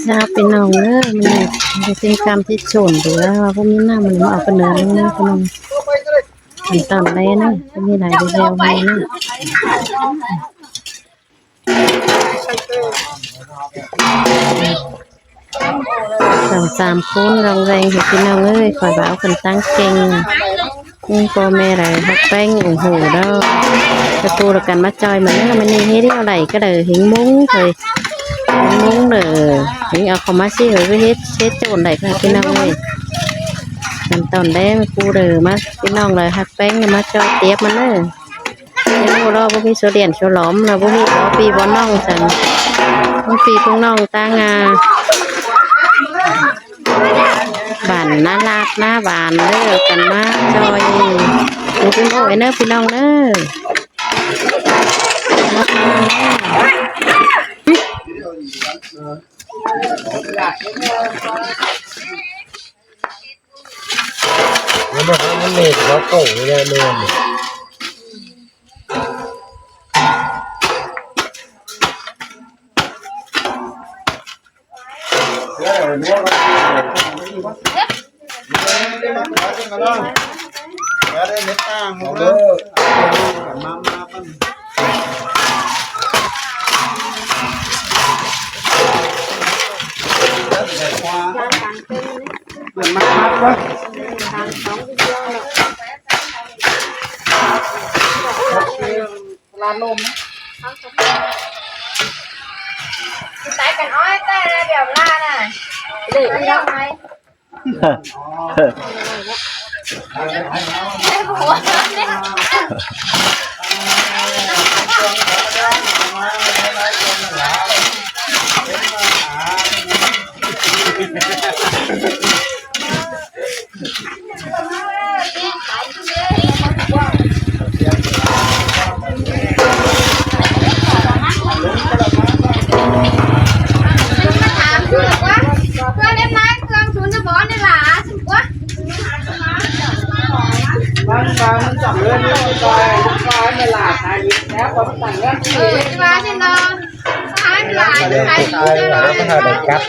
ทราบเป็นน้องเด้อมันเป็นกรรมที่โฉนดูแล้วว่าพวกนี้หน้ามันมาเอากระเนื้อแล้วนะพี่น้องขั้นตอนอะไรนะก็มีหลายดีเทลมีนะ3 คนรองแรงเห็นพี่น้องเอ้ยคอยบ่าวคนตั้งเก่งพ่อแม่ไรฮักแป้งโอ้โหแล้วกระตูรกันมาจอยเหมือนมันนี่เฮ็ดอะไรก็เลยหิงมุ้งเลยหิงมุ้งเลยหิงเอาเขามาซี่เลยเฮ็ดโจนได้ค่ะพี่น้องเลยขั้นตอนแรกกูเลยมาพี่น้องเลยฮักแป้งมาจอยเตียบมันเลยไม่รู้เราบ่มีโซเดียนโซหลอมเราบ่มีบ่ปีบ่น้องสั่งบ่ปีพวกน้องตางาบ้านน่ารักน่าบานเด้อกันมาจอยดูเป็นโอ้ยเนอะพี่น้องเนอะมันเล็ดแล้วโก่งเลยเนื้อลานลมใส่กันอ้อยแต่เดี๋ยวล่าน่ะเด็กยังไงหัวมันจับเรื่องนี้ไปไม่หลาดไทยแล้วพอมันแต่งเรื่องที่มาที่นอนท้ายหลายใครอยู่จะรอก็ถ่ายแบบกั๊บ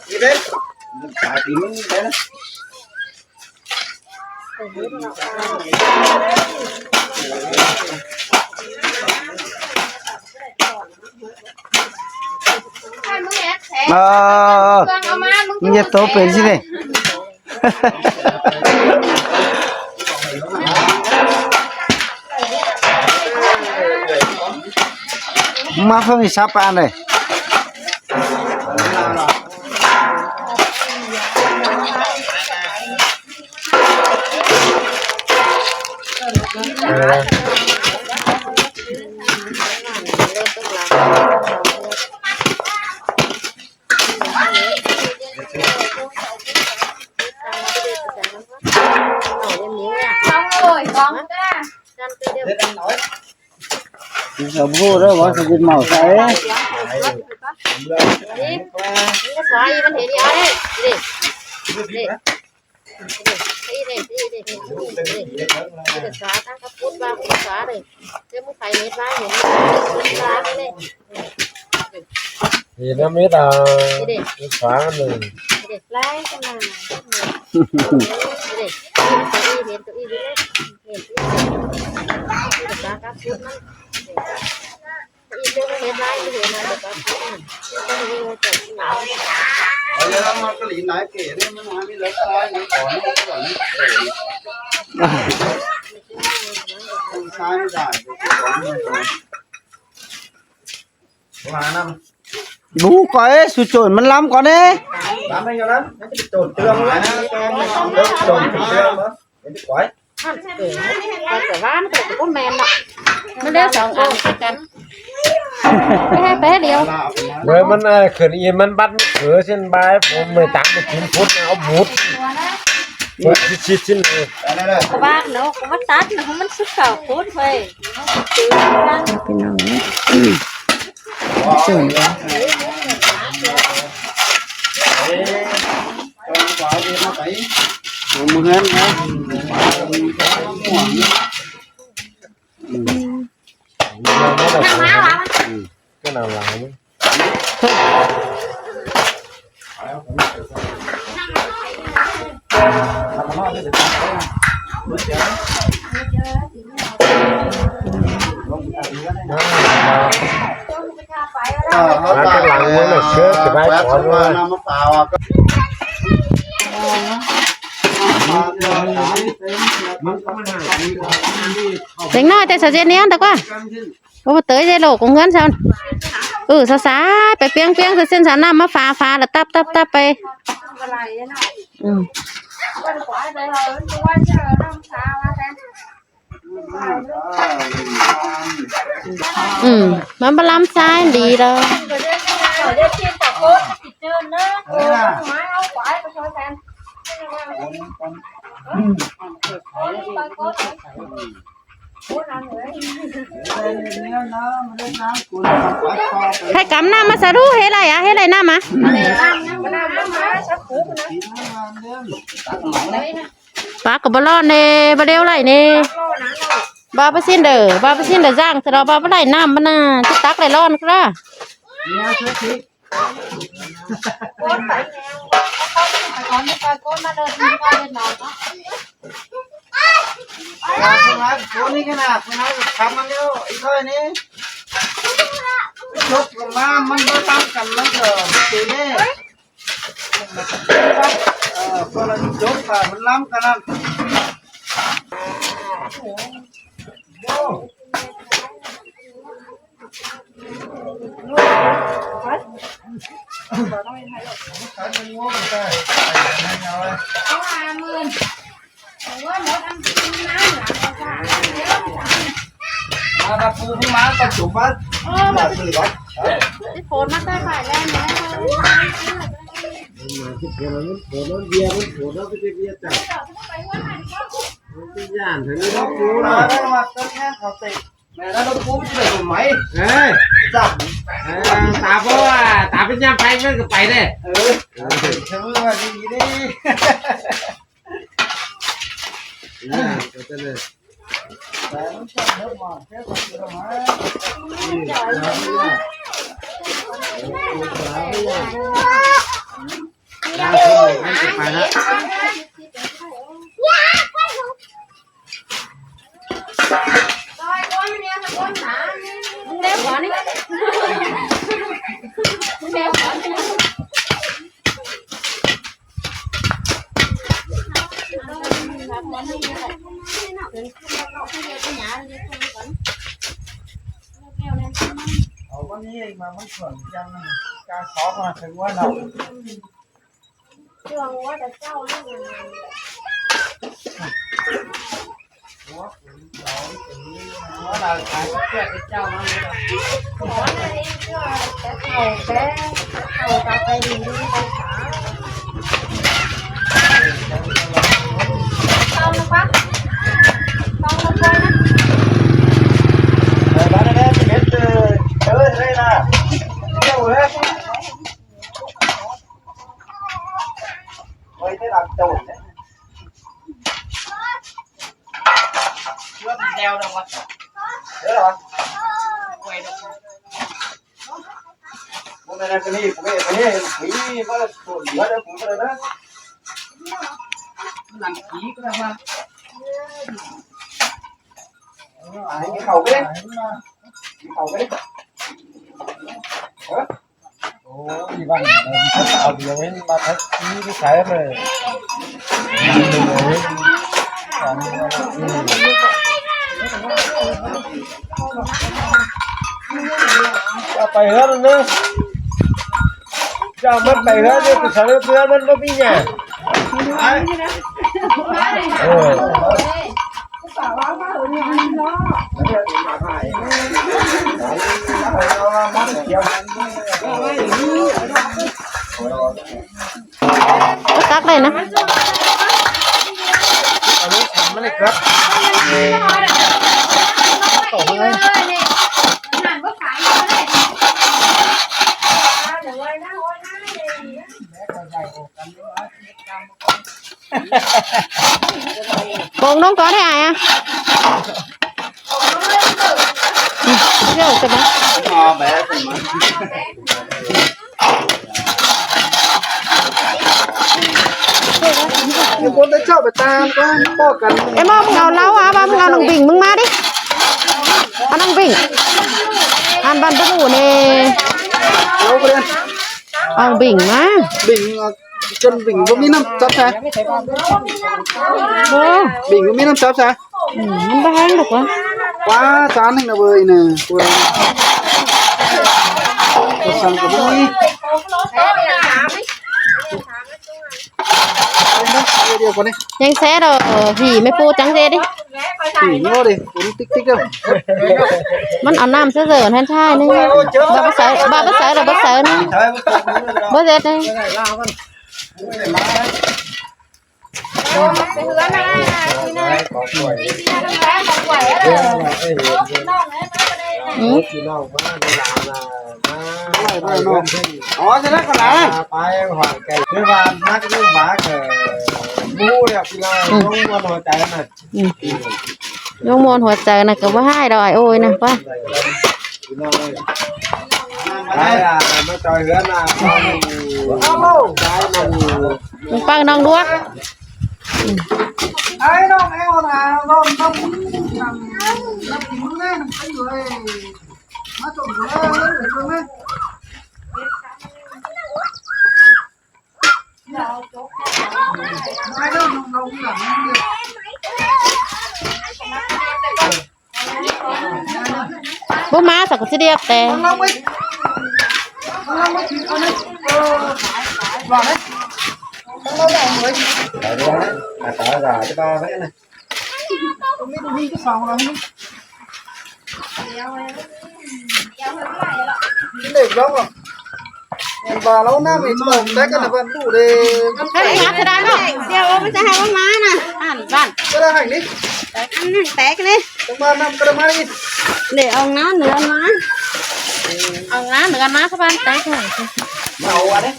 นี่เด็กถ่ายปีมึงเด้นะมึงจะโตเป็นใช่ไหมมาเพิ่งสับปานเลยเราพูดแล้วว่าจะกินหมูใส่นี่ก็สายมันเห็นยังไงนี่สาตั้งกระปุกบ้าสาเลยเจ้ามึงใส่เม็ดบ้าเห็นสาเลยนี่น้ำเม็ดฟ้าหนึ่งเด็กไล่กันมาเด็กเห็นตัวอีเด็กเห็นตัวสากระปุกนั่นอีเจ้าเห็นไล่ไม่เห็นนะเด็กกระปุกนั่นเจ้าเห็นว่าจะหนาวเอาเลยแล้วมันก็หลีนไหนเก๋เนี่ยมันหาไม่เลิกอะไรนี่ก่อนนี่ก่อนนี่ใช้ไม่ได้ก่อนนี่ก่อนมาน้ำบูก่อยสุดโจนมันล้ำก่อนเนี่ยล้ำไม่ยังนั้นไม่จะโจนเตือนเลยนะโจนเตือนเหรอเป็นก่อยแต่ว่ามันเป็นก้นแมนน่ะมันเลี้ย2 อันใช่กันแป๊ะเดียวเมื่อมันขืนอีมันบัดเขือเส้นใบผมไม่ตักไปกินพุทธเอาบุตรชิดชิ้นเลยบ้านเนาะมันตัดนะมันสุดเก่าพุทธเลยพี่น้องสวยมือเงินนะ cái nào làm cái lằng mới là sớt thì phải bỏ ra Tính nói tại sao dễ nén được quá. Có tới dây lỗ cũng ngân sao. Sao xáไปเปียงคือเส้นสารน้ำมาฟ้าแล้วตับไปมันบล้ำซ้ายดีเลยใครกำน้ำมาสรู้เฮ้ไรน้ำมาปลากับบอลเน่บาเดียวไรเน่บาปสิ้นเด้อจ้างแต่เราบาปไรน้ำมันน่ะจะตักไรร้อนครับคนนี้ขนาดคนนั้นทำมันเดียวอีกค่อยนี้ยกลงมามันไม่ตั้งกันมันก็ตีนี่คนละยกค่ะมันล้ำกันนั่นมาปูที่มาตัดจุ่มมาแบบนี้ก่อน โฟนมาได้ฝ่ายแล้วนะ nhàn thấy nóปูนะมาต้นแค่เขาติดแม่แล้วปูจะได้ไหม ê จับ tao có tao với nhau phải với cái phải đây ช่วยว่าดีดิ แต่มันจับเยอะมากแค่คนเดียวมาđang không phải cái phải đó เร็วกว่านี้เร็วกว่านี้เอาวันนี้มามันส่วนยังการขอมาถึงว่าเราช่วงว่าจะเจ้าเรื่องอะไรว่าเราขายแก่เจ้ามาเลย ขอในช่วงจะเข่าแก่เข่าตาไปดีไปขาต้องนะครับต้องมาไปนะบ้านนี้เห็ดได้นะเจ้าเลยไว้ที่หลังโจทย์เนี่ยเรื่องแนวดังวะเดี๋ยวหรอผมในนี้ผมผีก็ส่วนเหลือเดี๋ยวผมก็เลยนะหนังผีก็ได้มาเขาไปเลยเขาไปเลยโอ้ยบ้านเอาเดี๋ยวนี้มาทักนี้ที่ขายเลยจะไปเหรอเนี่ยจะมันไปเหรอเนี่ยกูสั่งเพื่อนมันไม่มีเนี่ยก็ตักเลยนะอันนี้ทำมันเลยครับต่อไปเลยโป่งน้องก่อนได้ไงอ่ะ เยอะจัง อ๋อแบะขึ้นมามีคนได้เจ้าไปตามก็ป้อกัน ไอ้มอมึงเอาเล้าอ่ะบ้ามึงเอาน้องบิ่งมึงมาดิเอาน้องบิ่งอันบันตะบูนี่ เราไปเรียน เอาบิ่งมา บิ่งจนบิ่งบ่มีน้ำจับใช่ โอ้ บิ่งบ่มีน้ำจับใช่ มันบ้าหรอกวะ ว้าจานหนึ่งนะเว้ยเนี่ยกูสั่งกับมึงเดียวกันนี่ ยังแซ่ดหีไม่ปูจังเจดิ สี่โน่ดิผมติ๊กติ๊กเดียว มันเอาน้ำเสือๆท่านชายนี่บาปเสือบาปเสือเราบาปเสือนี่บ่เจ็ดนี่อืม อ๋อจะได้กันนะ ไปห่างไกลคือว่านักลูกหมาเกิดบู้เนี่ยพี่น้องต้องมาหน่อยใจน่ะ ยงมวนหัวใจนะก็ว่าให้ดอยโอ้ยนะว่า พี่น้องไปอ่ะมาจอยเฮือนอ่ะใจมัน มึงปังน้องด้วย ไอ้น้องไอ้คนน่ะน้องน้ำกินมึงเลยน้ำกินเลยมาจมเลยจมเลยไม่ต้องน้องหลัง บ่มาสักสิเดียกแต่ น้องไม่น้องไม่ถึงเอาเนี่ยบอกเลยน้องแดงเลย ไปด้วยอ่ะต่อจะจะบ้าไหมนะ ตรงนี้ตรงนี้ก็สองแล้วนี่เด็กแล้วอ่ะบาแล้วหน้าไม่ชอบแต่กันนะบ้านดูเลย ให้มาจะได้เนาะเดี๋ยวมันจะให้ว่ามานะอ่านบ้าน ก็ได้ให้นี่ แต่อันนั้นแตกเลย ต้องมานำกระมาอีก เดี๋ยวเอาน้ำเหนือมาเอาน้ำเหนือมาเข้าบ้านแตกเลย เอาอ่ะเนี่ย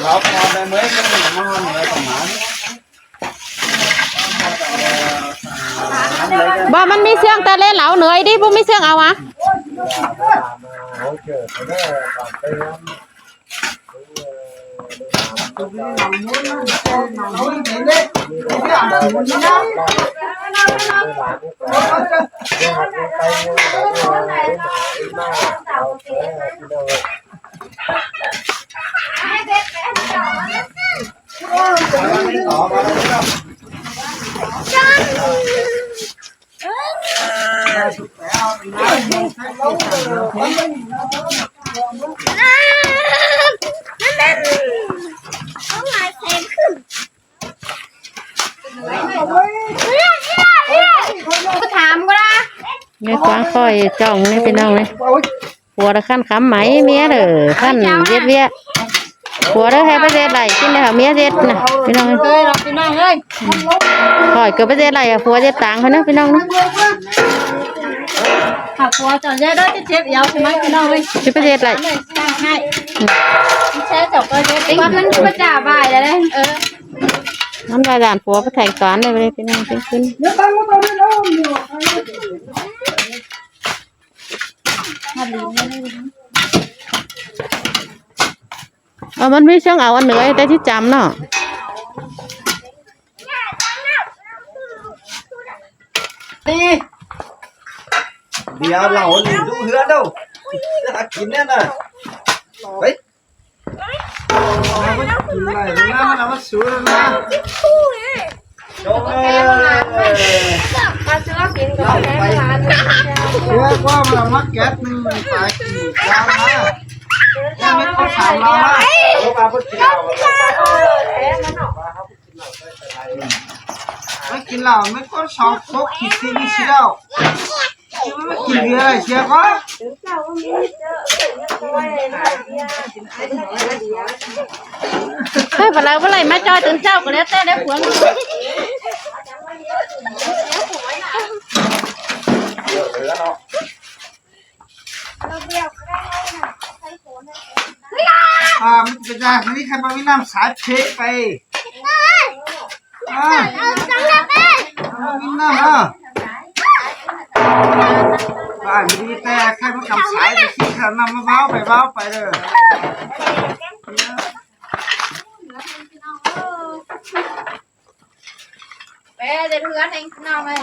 เราพอได้ไหมก็ไม่มาเหนื่อยประมาณ บ่มันมีเสียงแต่เล่นเหลาเหนื่อยดิบ่มีเสียงเอาอ่ะ โอเคไปได้ตามไปน้ำ ก็ถามก็ได้ เนี่ยกวางค่อยจ้องนี่พี่น้องเลยผัวตะขั้นคำไหมเมียเด้อขั้นเย็ดเวียผัวเด้อให้ไปเย็ดไหลกินเลยค่ะเมียเย็ดนะพี่น้อง เฮ้ยเราพี่น้องเอ้ย ค่อยเกิดไปเย็ดไหลอ่ะผัวเย็ดต่างเขานะพี่น้องนะ ถ้าผัวจอดได้จะเจ็บยาวใช่ไหมพี่น้องเอ้ย ชิไปเย็ดไหล ให้ใช้จบก็เจ็บว่ามันมาจ่าบ่ายแล้วเลยน้ำลายด่านผัวไปแข่งสอนเลยไปเลยพี่น้องขึ้นมันไม่เชื่องเอาอันเหนือแต่ที่จำเนาะ นี่เดี๋ยวเราหนีดูเหือđâuจะหากินเนี่ยนะเฮ้ยกินอะไรนะมันเอามาสูดนะจงเลยมาซื้อกินก่อนแม่ร้านเรียกว่ามันมาแก๊สนึงตายกินยามายังไม่เข้าสามมามาพูดกินเหล้าไม่กินเหล้าไม่ก็ชอบพกขี้ซีนี่สิเหล้าไม่กินเบียร์อะไรเชียวก็เฮ้ยเมื่อไรมาจอยตื่นเช้าก็แล้วแต่แล้วผัวมันจะได้ไม่มีใครมาวิน้ำสายเพไปวิน้ำ บ้านดีแต่แค่มันกำสายไปขี้ข้านำมาเบ้าไปเลย เป้เดือดเฮือนเองน้องเลย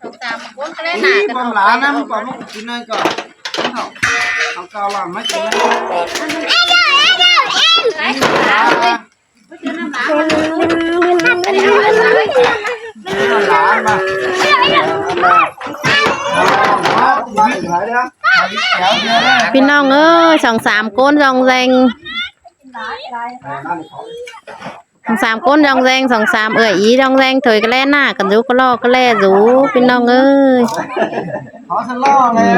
สงสารคนก็เล่นห นี่ นา บอมหลานนะมันก่อนมันกินเลยก่อนเอาเกาหลังไม่กินเลย ไหนหนาเลยไม่เจอน้ำหนาอันนี้เอาหนาเลย หลานมาพี่น้องเอ้ยสองสามคนรองแรงสองสามคนรองแรงสองสามอีรองแรงถอยก็แล่หน้ากันรู้ก็ล่อก็แล่รู้พี่น้องเอ้ย ขอทะเลาะเลย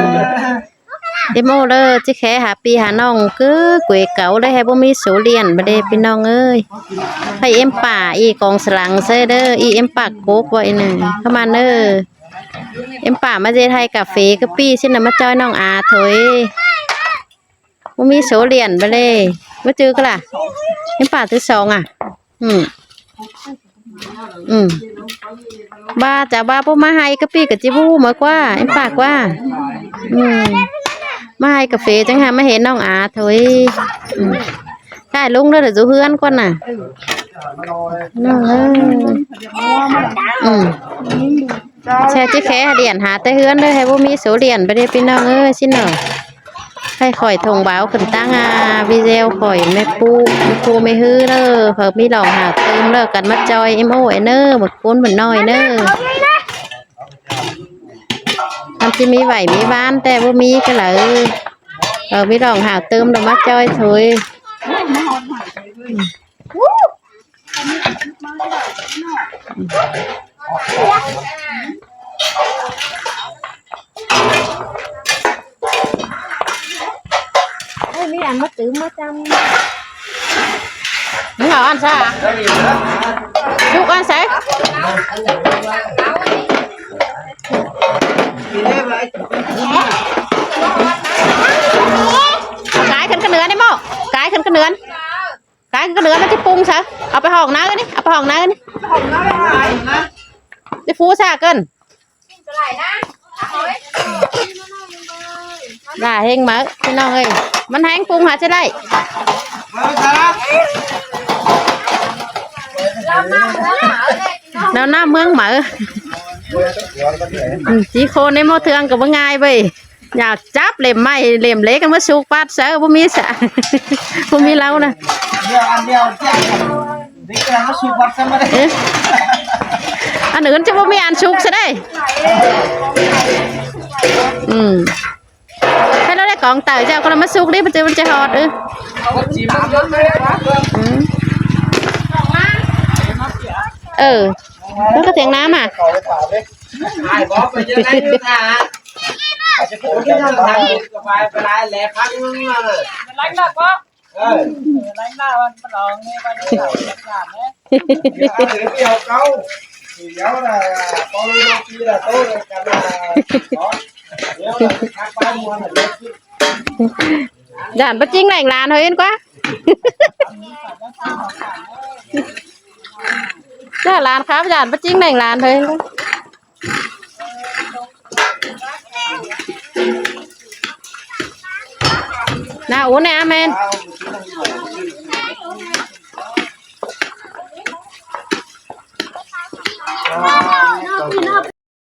เดโมเด้อจิแค่หาปีหาน้องคือก๋วยเก๋าได้ให้บ่มีสูเรียนบ่ได้พี่น้องเอ้ยให้เอ็มป่าอีกองสลังเซเด้ออีเอ็มปากโกกไว้หนึ่งเข้ามาเด้อเอ็มป่ามาเจไทยกาแฟกะปี้สินะมาจอยน้องอาถอยบ่มีสูเรียนบ่ได้บ่จื้อก็ล่ะเอ็มป่าที่สองอ่ะบ้าจะบ้าพวกมาให้กะปี้กับจิบูมากว่าเอ็มปากว่ามาให้กาแฟจังหามาเห็นน้องอาถอยได้ลุงเด้อเดี๋ยวจูเฮือนก่อนน่ะน้องแช่จิแค่เหรียญหาแต่เฮือนเด้อให้บ่มีโสเหรียญไปเด้พี่น้องเอ้ยสิเนาะให้ข่อยทงบ่าวขึ้นตั้งวิเซลข่อยแม่ปูไม่ฮื้อเด้อเพิ่นมีหลองหาเติมเด้อกันมาจอยเอ็มโอไอ้เน้อหมดคนเหมือนน้อยเด้อทำสิมีไหวมีบ้านแต่บ่มีก็เลยมีหลองหาเติมเด้อมาจอยถอยมีอันมาตื้อมาจำ มึงเอาอันซะลูกอันใส่กายขึ้นกระเนือได้มั้งกายขึ้นกระเนือแล้วที่ปรุงซะเอาไปห้องน้ำกันนี่เอาไปห้องน้ำกันนี่จะฟูซะเกินได้เฮงมั้งพี่น้องเอ้ยมันแห้งปรุงหาจะได้แล้วหน้าเมืองเหมือจีโคในหม้อเทืองกับว่าง่ายไปอย่าจับเหลี่ยมไม้เหลี่ยมเล็กกันมาสุกปัดเสือบ่มีสะบ่มีเล้านะอันอื่นจะบ่มีอันสุกซะได้ให้เราได้กองเต่าเจ้าก็เรามาสุกดิมันจะหอดแล้วก็เสียงน้ำอ่ะไอ้บอสไปยังไงดูท่าจะพูดที่ทำทางกับไปไล่แหลกพักมึงเลยไล่หนักวะไล่หนักวันลองนี่วันนี้ขาดเนี่ยเดี๋ยวเขาเดี๋ยวนะพอรู้ปีละโตเลยกันนะเดี๋ยวทักไปมวนเลยด่านประจิงแหล่งลานเฮ้ยกว่าจ้าลานครับด่านประจิงแหล่งลานเฮ้ยน่าอุ่นเนี่ยแมน